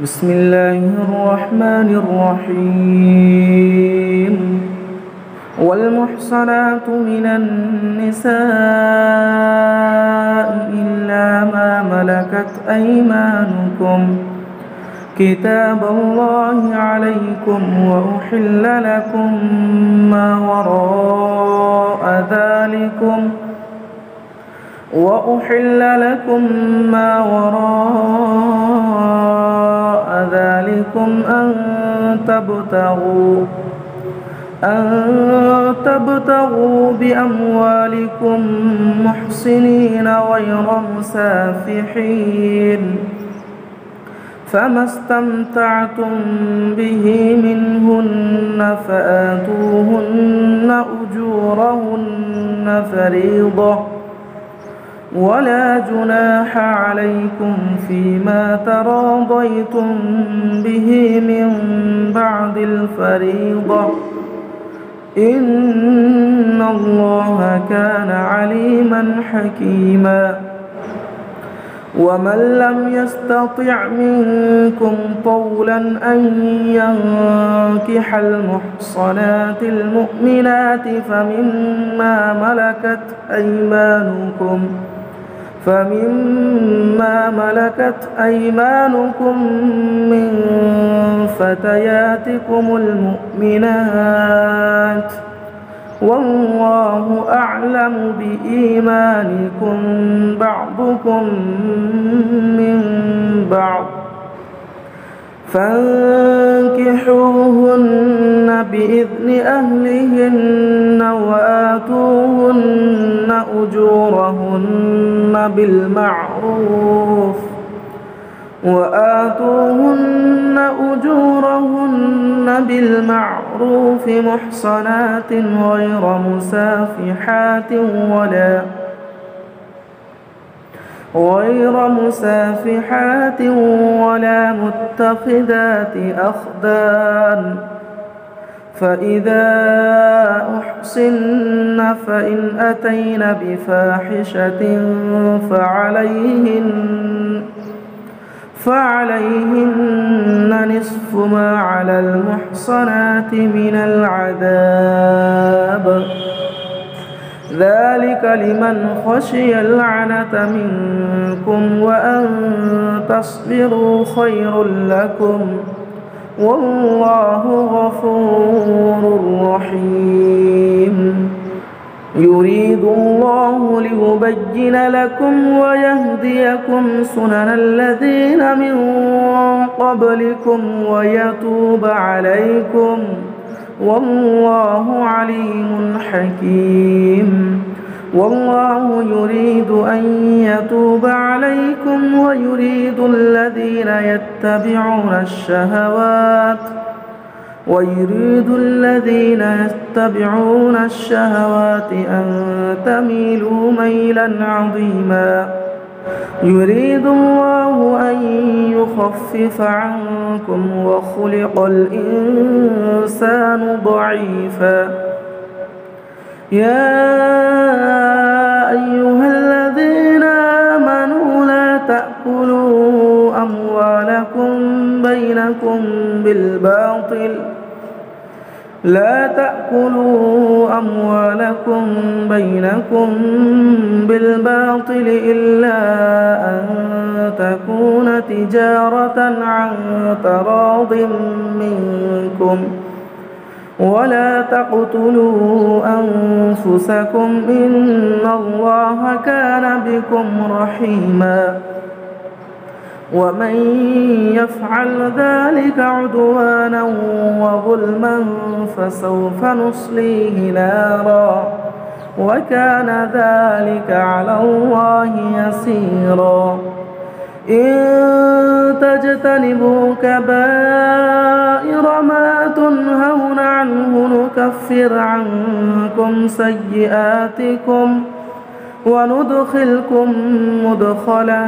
بسم الله الرحمن الرحيم والمحصنات من النساء إلا ما ملكت أيمانكم كتاب الله عليكم وأحل لكم ما وراء ذلكم أن تبتغوا بأموالكم محصنين غير مسافحين فما استمتعتم به منهن فآتوهن أجورهن فريضة ولا جناح عليكم فيما تراضيتم به من بعد الفريضة إن الله كان عليما حكيما. ومن لم يستطع منكم طولا أن ينكح المحصنات المؤمنات فمما ملكت أيمانكم من فتياتكم المؤمنات والله أعلم بإيمانكم بعضكم من بعض فانكحوهن بإذن أهلهن وآتوهن أجورهن بالمعروف محصنات غير مسافحات ولا متخذات أخدان فإذا أحصن فإن أتين بفاحشة فعليهن نصف ما على المحصنات من العذاب ذلك لمن خشي العنة منكم وأن تصبروا خير لكم والله غفور رحيم. يريد الله ليبين لكم ويهديكم سنن الذين من قبلكم ويتوب عليكم والله عليم حكيم. والله يريد أن يتوب عليكم ويريد الذين يتبعون الشهوات أن تميلوا ميلا عظيما. يريد الله أن يخفف عنكم وخلق الإنسان ضعيفا. يا أيها الذين آمنوا لا تأكلوا أموالكم بينكم بالباطل إلا أن تكون تجارة عن تراض منكم ولا تقتلوا أنفسكم إن الله كان بكم رحيما. ومن يفعل ذلك عدوانا وظلما فسوف نصليه نارا وكان ذلك على الله يسيرا. إن تجتنبوا كبائر ما تنهون عنه نكفر عنكم سيئاتكم وندخلكم مدخلا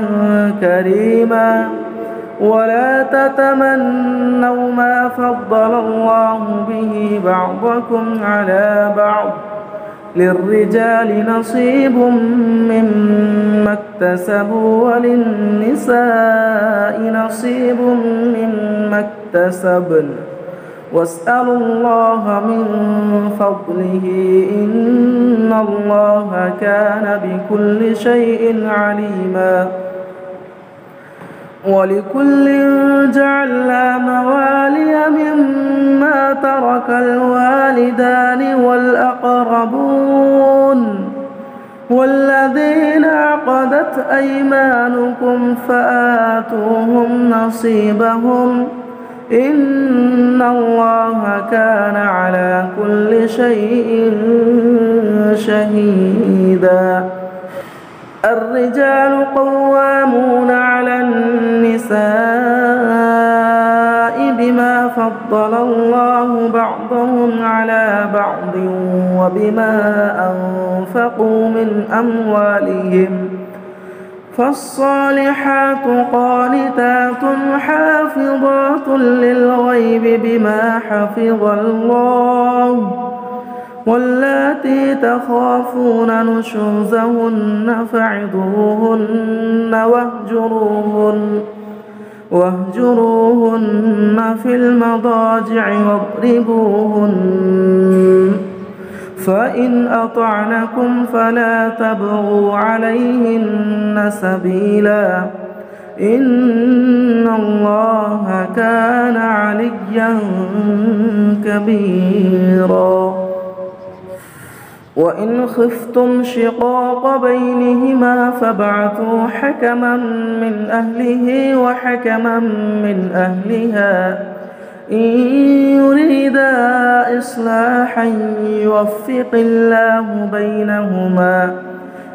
كريما. ولا تتمنوا ما فضل الله به بعضكم على بعض للرجال نصيب مما اكتسبوا وللنساء نصيب مما اكتسبن واسألوا الله من فضله إن الله كان بكل شيء عليما. ولكل جعلنا موالي مما ترك الوالدان والأقربون والذين عقدت أيمانكم فآتوهم نصيبهم إن الله كان على كل شيء شهيدا. الرجال قوامون على النساء بما فضل الله بعضهم على بعض وبما أنفقوا من أموالهم فالصالحات قانتات حافظات للغيب بما حفظ الله واللاتي تخافون نشوزهن فعظوهن واهجروهن في المضاجع واضربوهن فإن أطعنكم فلا تبغوا عليهن سبيلا إن الله كان عليا كبيرا. وإن خفتم شقاق بينهما فابعثوا حكما من أهله وحكما من أهلها إن يريدا إصلاحا يوفق الله بينهما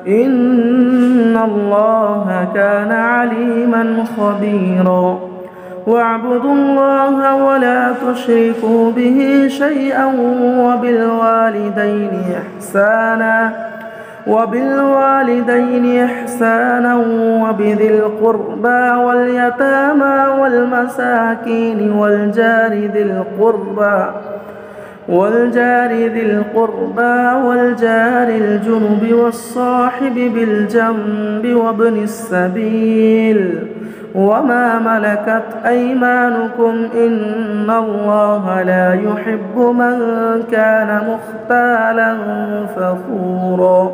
إن الله كان عليما خبيرا. واعبدوا الله ولا تشركوا به شيئا وبالوالدين إحسانا وبذي القربى واليتامى والمساكين والجار ذي القربى والجار الجنب والصاحب بالجنب وابن السبيل وما ملكت أيمانكم إن الله لا يحب من كان مختالا فخورا.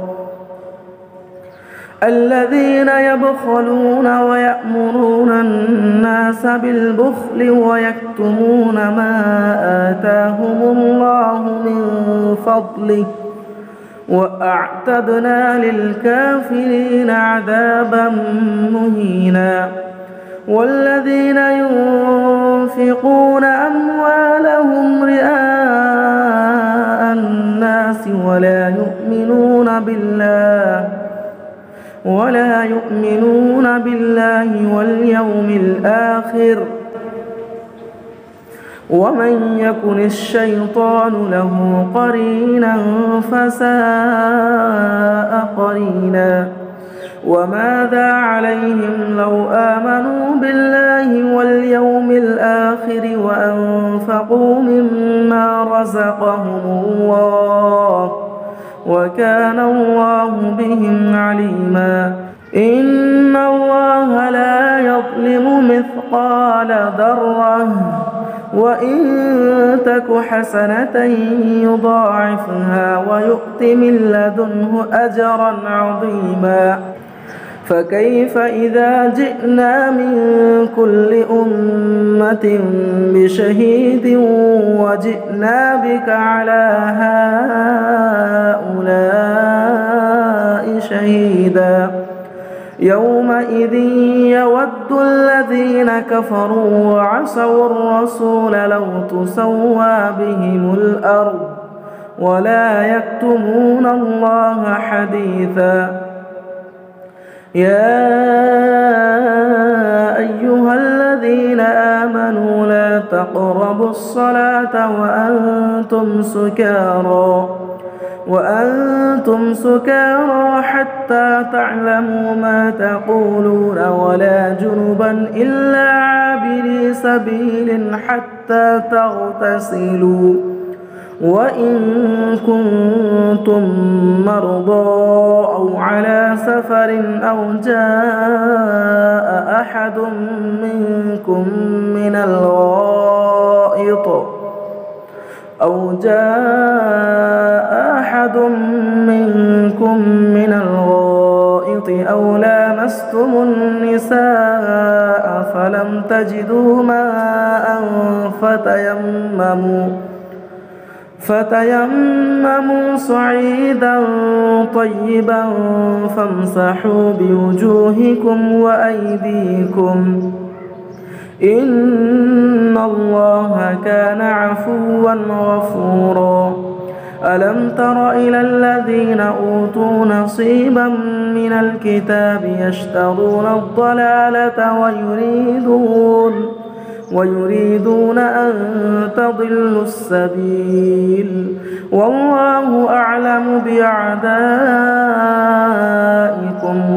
الذين يبخلون ويأمرون الناس بالبخل ويكتمون ما آتاهم الله من فضله وأعتدنا للكافرين عذابا مهينا. والذين ينفقون أموالهم رئاء الناس ولا يؤمنون بالله واليوم الآخر ومن يكن الشيطان له قرينا فساء قرينا. وماذا عليهم لو آمنوا بالله واليوم الآخر وأنفقوا مما رزقهم الله وكان الله بهم عليما. إن الله لا يظلم مثقال ذرة وإن تك حسنة يضاعفها ويؤت من لدنه أجرا عظيما. فكيف إذا جئنا من كل أمة بشهيد وجئنا بك على هؤلاء شهيدا. يومئذ يود الذين كفروا وعصوا الرسول لو تسوى بهم الأرض ولا يكتمون الله حديثا. يا أيها الذين آمنوا لا تقربوا الصلاة وأنتم سكارى حتى تعلموا ما تقولون ولا جنبا إلا عابري سبيل حتى تغتسلوا وإن كنتم مرضى أو على سفر أو جاء أحد منكم من الغائط أو لامستم النساء فلم تجدوا ماء فتيمموا صعيدا طيبا فامسحوا بوجوهكم وأيديكم إن الله كان عفوا غفورا. ألم تر إلى الذين أوتوا نصيبا من الكتاب يشترون الضلالة ويريدون أن تضلوا السبيل والله أعلم بأعدائكم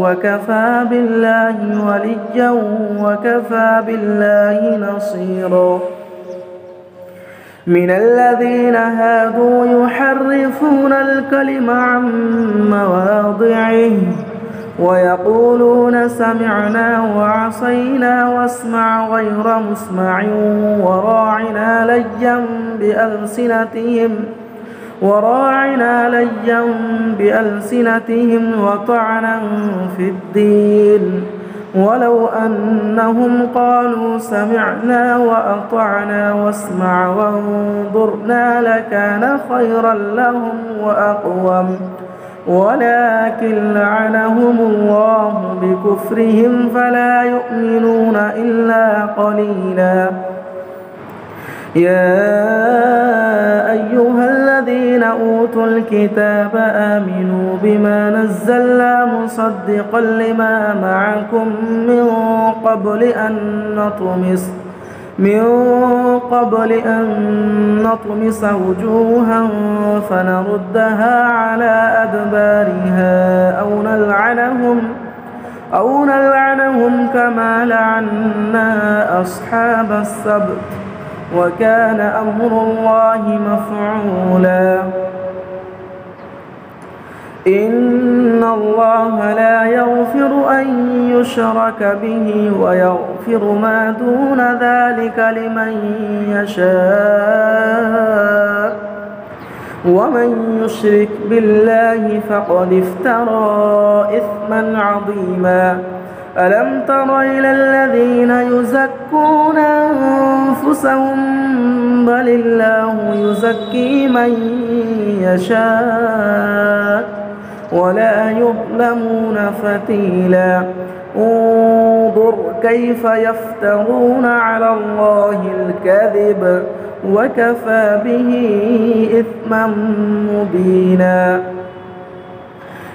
وكفى بالله وليا وكفى بالله نصيرا. من الذين هادوا يحرفون الكلم عن مواضعه ويقولون سمعنا وعصينا واسمع غير مسمع وراعنا ليا بألسنتهم وطعنا في الدين ولو أنهم قالوا سمعنا وأطعنا واسمع وانظرنا لكان خيرا لهم وأقوم ولكن لعنهم الله بكفرهم فلا يؤمنون إلا قليلا. يا أيها الذين أوتوا الكتاب آمنوا بما نزلنا مصدقا لما معكم من قبل أن نطمس وجوها فنردها على أدبارها أو نلعنهم كما لعنا أصحاب السبت وكان أمر الله مفعولا. إن الله لا يغفر أن يشرك به ويغفر ما دون ذلك لمن يشاء ومن يشرك بالله فقد افترى إثما عظيما. ألم تر إلى الذين يزكون أنفسهم بل الله يزكي من يشاء ولا يظلمون فتيلا. انظر كيف يفترون على الله الكذب وكفى به إثما مبينا.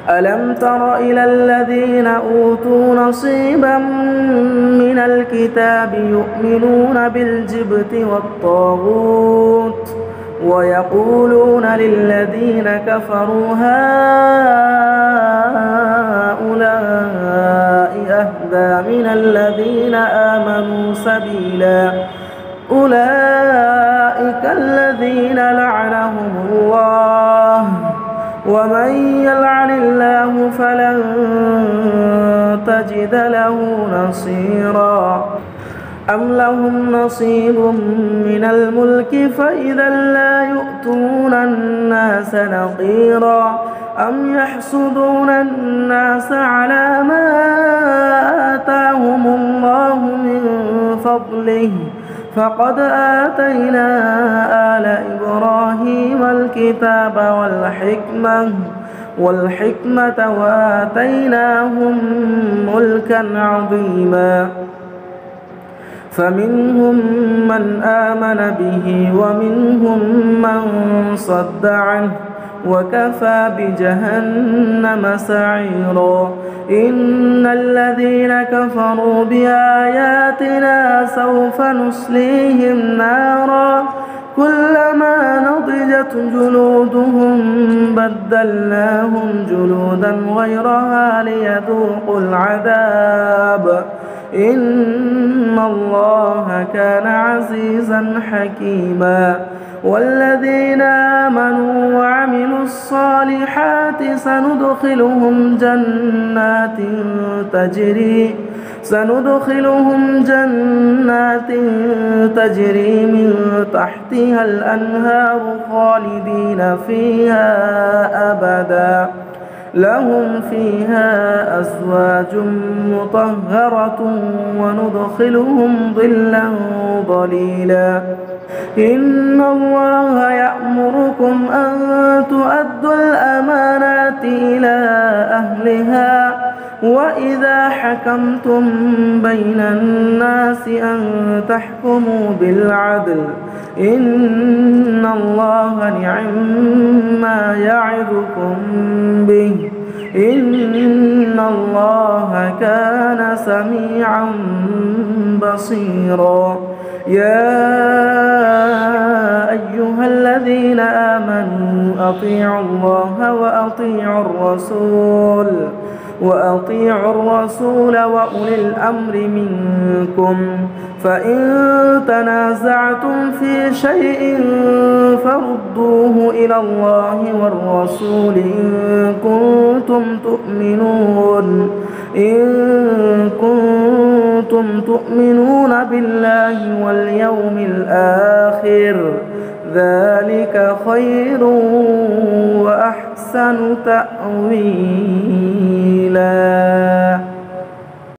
ألم تر إلى الذين أوتوا نصيبا من الكتاب يؤمنون بالجبت والطاغوت ويقولون للذين كفروا هؤلاء أهدى من الذين آمنوا سبيلا. أولئك الذين لعنهم الله ومن يلعن الله فلن تجد له نصيرا. أم لهم نصيب من الملك فإذا لا يؤتون الناس نقيرا. أم يحسدون الناس على ما آتاهم الله من فضله فقد آتينا آل إبراهيم الكتاب والحكمة وآتيناهم ملكا عظيما. فمنهم من آمن به ومنهم من صد عنه وكفى بجهنم سعيرا. إن الذين كفروا بآياتنا سوف نصليهم نارا كلما نضجت جلودهم بدلناهم جلودا غيرها ليذوقوا العذاب إن الله كان عزيزا حكيما والذين آمنوا وعملوا الصالحات سندخلهم جنات تجري من تحتها الأنهار خالدين فيها أبدا لهم فيها أزواج مطهرة وندخلهم ظلا ظليلا إن الله يأمركم أن تؤدوا الأمانات إلى أهلها وإذا حكمتم بين الناس أن تحكموا بالعدل إن الله نعما يعظكم به إن الله كان سميعا بصيرا يا أيها الذين آمنوا أطيعوا الله وأطيعوا الرسول وأولي الأمر منكم فإن تنازعتم في شيء فردوه إلى الله والرسول إن كنتم تؤمنون بالله واليوم الآخر ذلك خير وأحسن تأويلا.